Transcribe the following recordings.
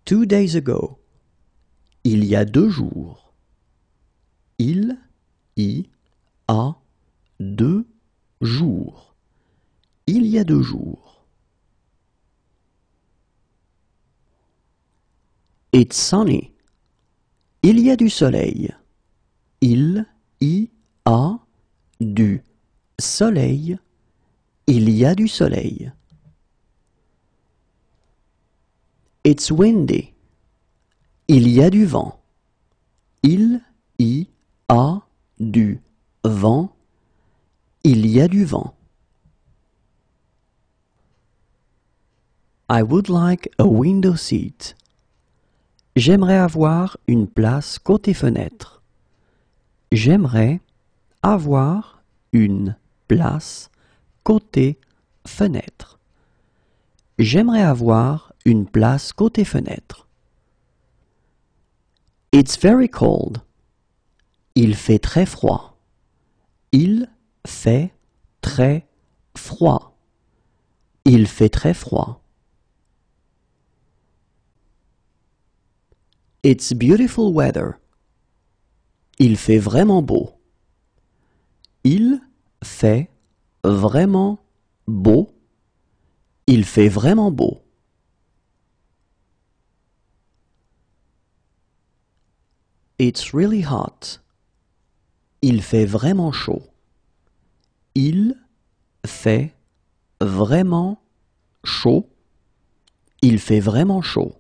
2 days ago. Il y a 2 jours. Il y a 2 jours. Il y a 2 jours. It's sunny. Il y a du soleil. Il y a du soleil. Il y a du soleil. It's windy. Il y a du vent. Il y a du vent. Il y a du vent. I would like a window seat. J'aimerais avoir une place côté fenêtre. J'aimerais avoir une place côté fenêtre. J'aimerais avoir une place côté fenêtre. It's very cold. Il fait très froid. Il fait très froid. Il fait très froid. It's beautiful weather. Il fait vraiment beau. Il fait vraiment beau. Il fait vraiment beau. It's really hot. Il fait vraiment chaud. Il fait vraiment chaud. Il fait vraiment chaud.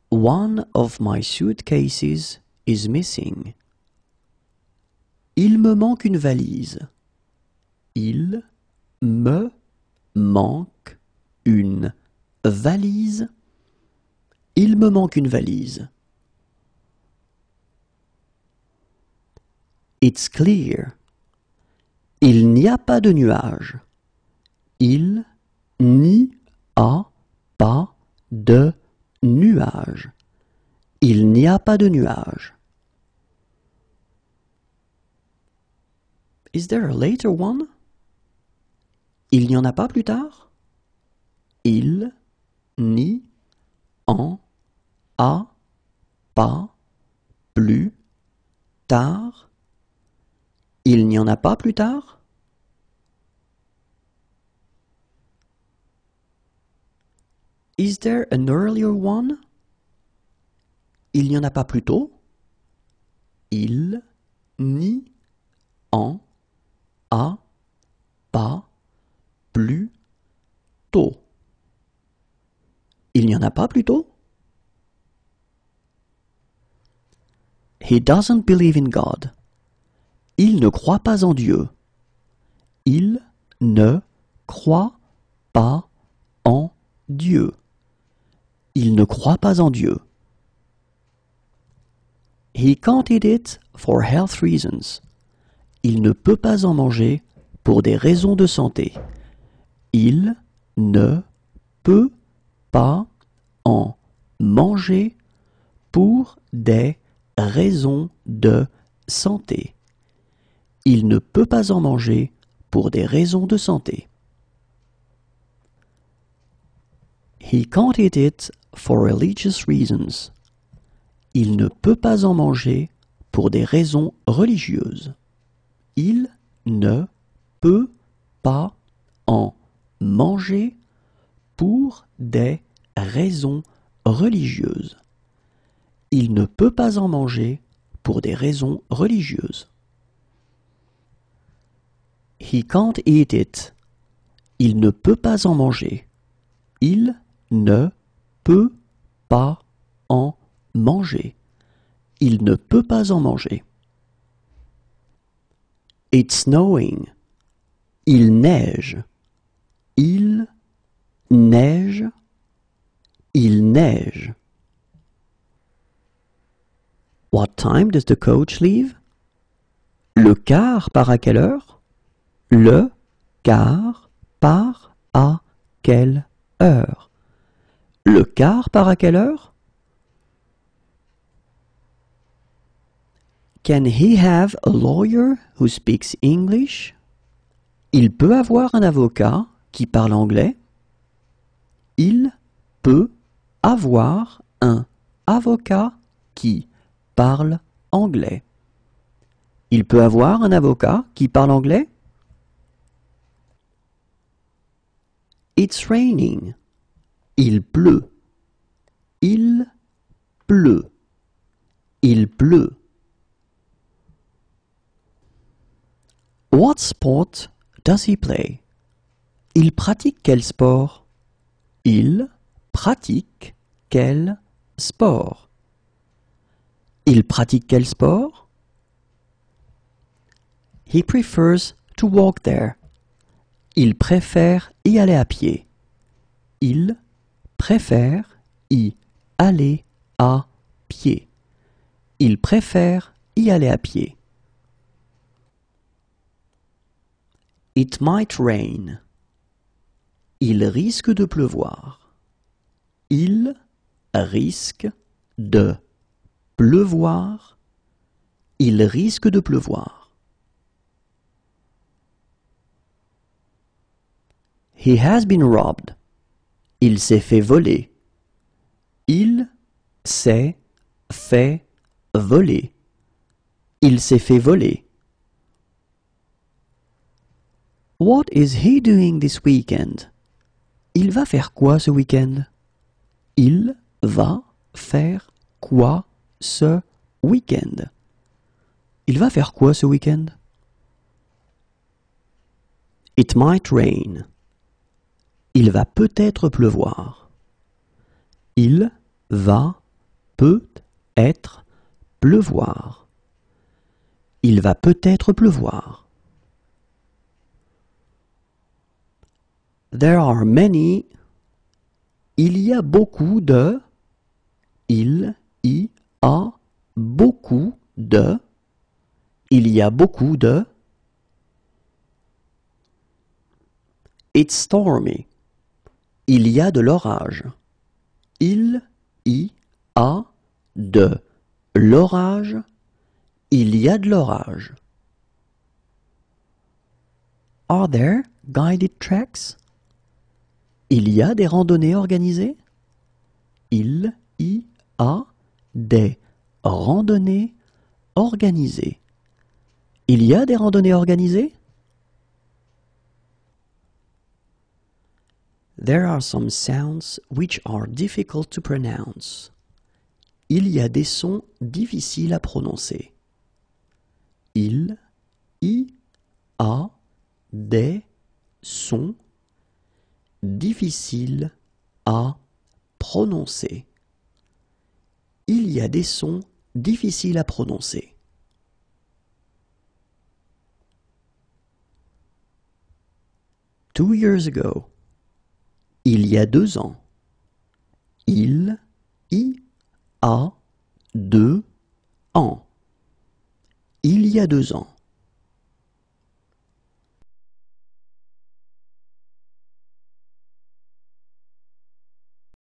One of my suitcases is missing. Il me manque une valise. Il me manque une valise. Il me manque une valise. It's clear. Il n'y a pas de nuages. Il n'y a pas de nuages. Il n'y a pas de nuages. Is there a later one? Il n'y en a pas plus tard? Il n'y en a pas plus tard? Il n'y en a pas plus tard? Is there an earlier one? Il n'y en a pas plus tôt? Il n'y en a pas plus tôt. Il n'y en a pas plus tôt? He doesn't believe in God. Il ne croit pas en Dieu. Il ne croit pas en Dieu. Il ne croit pas en Dieu. He can't eat it for health reasons. Il ne peut pas en manger pour des raisons de santé. Il ne peut pas en manger pour des raisons de santé. Il ne peut pas en manger pour des raisons de santé. He can't eat it for religious reasons. Il ne peut pas en manger pour des raisons religieuses. Il ne peut pas en manger pour des raisons religieuses. Il ne peut pas en manger pour des raisons religieuses. He can't eat it. Il ne peut pas en manger. Il ne peut pas en manger. Il ne peut pas en manger. It's snowing. Il neige. Il neige. Il neige. What time does the coach leave? Le car part à quelle heure? Le car part à quelle heure? Le car part à quelle heure? Can he have a lawyer who speaks English? Il peut avoir un avocat qui parle anglais? peut avoir un avocat qui parle anglais. Il peut avoir un avocat qui parle anglais? It's raining. Il pleut. Il pleut. Il pleut. What sport does he play? Il pratique quel sport? Il pratique quel sport? Il pratique quel sport? He prefers to walk there. Il préfère y aller à pied. Il préfère y aller à pied. Il préfère y aller à pied. It might rain. Il risque de pleuvoir. Il risque de pleuvoir. Il risque de pleuvoir. He has been robbed. Il s'est fait voler. Il s'est fait voler. Il s'est fait voler. What is he doing this weekend? Il va faire quoi ce week-end? Il va faire quoi ce week-end? Il va faire quoi ce week-end? It might rain. Il va peut-être pleuvoir. Il va peut-être pleuvoir. Il va peut-être pleuvoir. There are many. Il y a beaucoup de. Il y a beaucoup de. Il y a beaucoup de. It's stormy. Il y a de l'orage. Il y a de l'orage. Il y a de l'orage. Are there guided treks? Il y a des randonnées organisées? Il y a des randonnées organisées. Il y a des randonnées organisées? There are some sounds which are difficult to pronounce. Il y a des sons difficiles à prononcer. Il y a des sons difficiles à prononcer. Il y a des sons difficiles à prononcer. Two years ago. Il y a 2 ans. Il y a 2 ans. Il y a 2 ans.